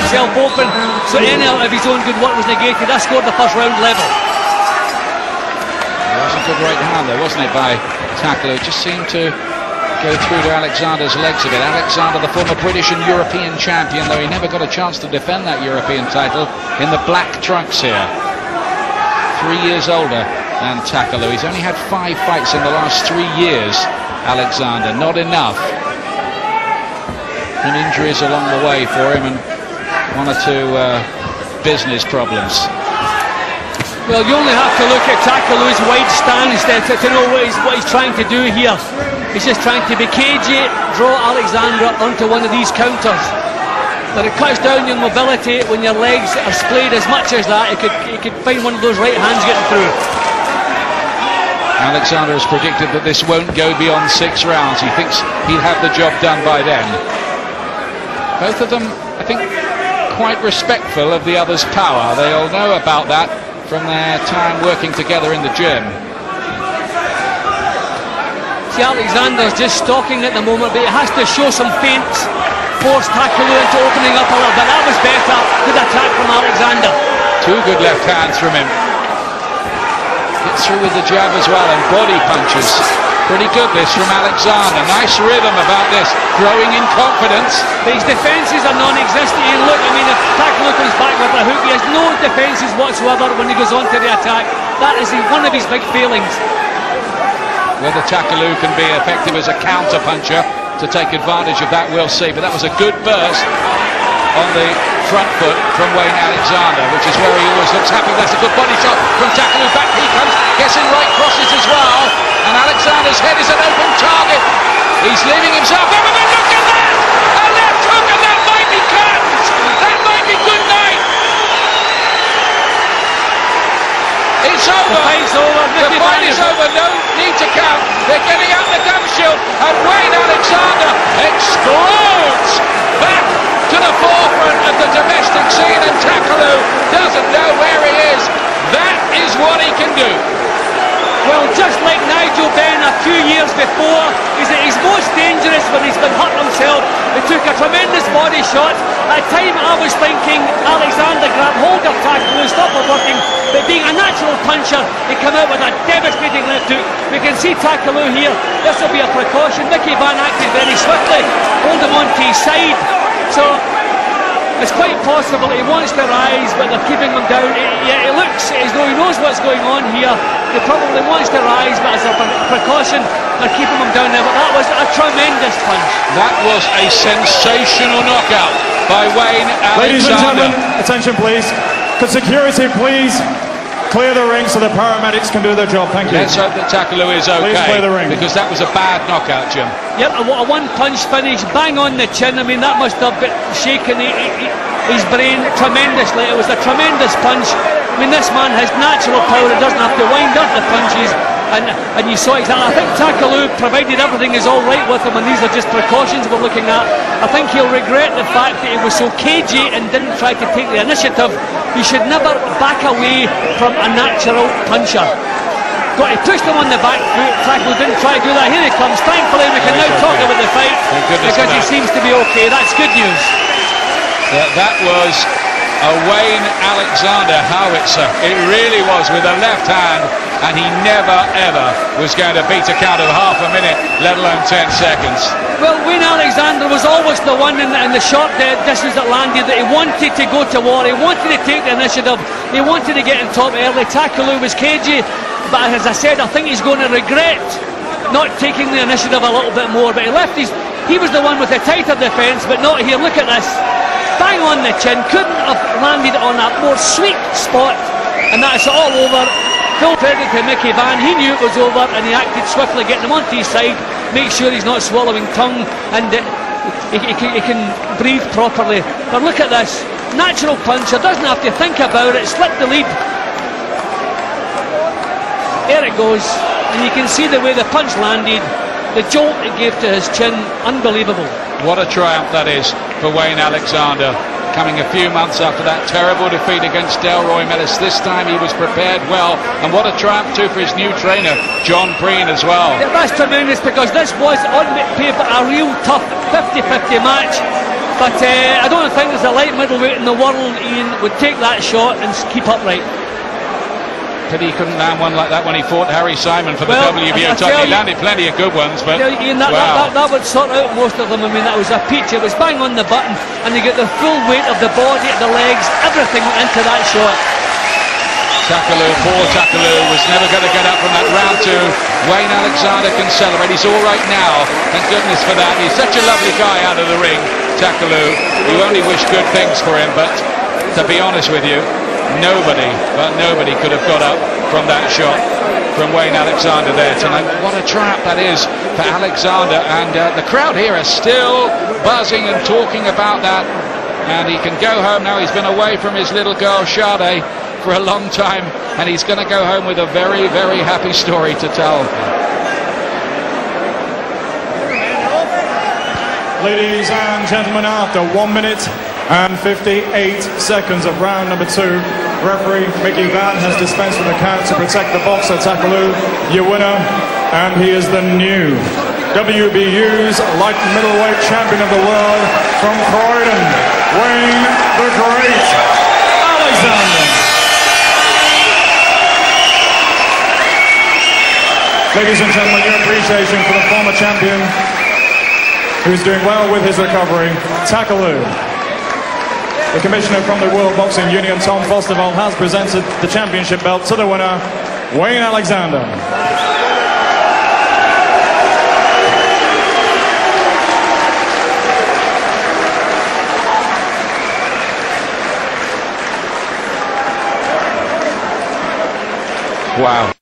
himself open, so any of his own good work was negated. That scored the first round level. It was a good right hand there, wasn't it, by Takaloo? It just seemed to go through to Alexander's legs a bit. Alexander, the former British and European champion, though he never got a chance to defend that European title, in the black trunks here. 3 years older than Takaloo. He's only had 5 fights in the last 3 years, Alexander. Not enough. And injuries along the way for him, and 1 or 2 business problems. Well, you only have to look at Takaloo's wide stance to know what he's trying to do here. He's just trying to be cagey, draw Alexander onto one of these counters. But it cuts down your mobility when your legs are splayed as much as that. He could find one of those right hands getting through. Alexander has predicted that this won't go beyond 6 rounds. He thinks he'll have the job done by then. Both of them, I think, quite respectful of the other's power. They all know about that from their time working together in the gym. See, Alexander's just stalking at the moment, but he has to show some feints, force Takaloo into opening up a little bit. That was better. Good attack from Alexander. 2 good left hands from him. Gets through with the jab as well, and body punches. Pretty good this from Alexander. Nice rhythm about this, growing in confidence. But his defences are non-existent. And look, I mean, if Takaloo comes back with a hook, he has no defences whatsoever when he goes on to the attack. That is one of his big failings. Whether Takaloo can be effective as a counter-puncher to take advantage of that, we'll see. But that was a good burst on the front foot from Wayne Alexander, which is where he always looks happy. That's a good body shot from Takaloo. Back he comes, gets in right crosses as well. And Alexander's head is an open target. He's leaving himself over, but look at that! A left hook, and that might be curtains! That might be good night! It's over! The fight's over. The fight is over, no need to count. They're getting out the gum shield, and Wayne Alexander explodes back to the forefront of the domestic scene, and Takaloo doesn't know where he is. That is what he can do. Well, just like Nigel Benn a few years before, he's at his most dangerous when he's been hurt himself. He took a tremendous body shot. At the time I was thinking Alexander grabbed hold of Takaloo, stopped him working, but being a natural puncher, he came out with a devastating left hook. We can see Takaloo here. This will be a precaution. Mickey Van acted very swiftly, hold him onto his side. So it's quite possible he wants to rise, but they're keeping him down. It looks as though he knows what's going on here. He probably wants to rise, but as a precaution, they're keeping him down there. But that was a tremendous punch. That was a sensational knockout by Wayne Alexander. Ladies and gentlemen, attention please. Could security please clear the ring so the paramedics can do their job? Thank you. Let's hope that Takaloo is okay. Please clear the ring. Because that was a bad knockout, Jim. Yep, a one-punch finish, bang on the chin. I mean, that must have shaken his brain tremendously. It was a tremendous punch. I mean, this man has natural power. He doesn't have to wind up the punches. And you saw exactly. I think Takaloo, provided everything is all right with him, and these are just precautions we're looking at, I think he'll regret the fact that he was so cagey and didn't try to take the initiative. You should never back away from a natural puncher. He pushed him on the back foot. Takaloo didn't try to do that. Here he comes. Thankfully, we can now talk about the fight because he seems to be okay. That's good news. That was a Wayne Alexander howitzer. It really was, with a left hand, and he never ever was going to beat a count of half a minute, let alone 10 seconds. Well, Wayne Alexander was always the one in the short distance that landed, that he wanted to go to war, he wanted to take the initiative, he wanted to get in top early. Takaloo was cagey, but as I said, I think he's going to regret not taking the initiative a little bit more. But he was the one with the tighter defence, but not here. Look at this. Bang on the chin, couldn't have landed on a more sweet spot, and that's all over. Full credit to Mickey Van. He knew it was over, and he acted swiftly, getting him onto his side, make sure he's not swallowing tongue, and he can breathe properly. But look at this, natural puncher, doesn't have to think about it, slip the lead. There it goes, and you can see the way the punch landed, the jolt it gave to his chin, unbelievable. What a triumph that is for Wayne Alexander, coming a few months after that terrible defeat against Delroy Mellis. This time he was prepared well, and what a triumph too for his new trainer, John Preen, as well. Yeah, that's tremendous, because this was on paper a real tough 50-50 match. But I don't think there's a light middleweight in the world, Ian, would take that shot and keep upright. Pity he couldn't land one like that when he fought Harry Simon for the WBO title. He landed plenty of good ones, but Ian, that would sort out most of them. I mean, that was a peach. It was bang on the button, and you get the full weight of the body, the legs, everything went into that shot. Takaloo, poor Takaloo, was never going to get up from that round two. Wayne Alexander can celebrate. He's all right now. Thank goodness for that. He's such a lovely guy out of the ring, Takaloo. You only wish good things for him, but to be honest with you, nobody could have got up from that shot from Wayne Alexander there tonight. What a trap that is for Alexander, and the crowd here are still buzzing and talking about that, and he can go home now. He's been away from his little girl Sade for a long time, and he's going to go home with a very, very happy story to tell. Ladies and gentlemen, after 1 minute and 58 seconds of round number 2, referee Mickey Van has dispensed with the count to protect the boxer Takaloo, your winner, and he is the new WBU's light middleweight champion of the world from Croydon, Wayne the Great Alexander. Ladies and gentlemen, your appreciation for the former champion who's doing well with his recovery, Takaloo. The commissioner from the World Boxing Union, Tom Fostervall, has presented the championship belt to the winner, Wayne Alexander. Wow.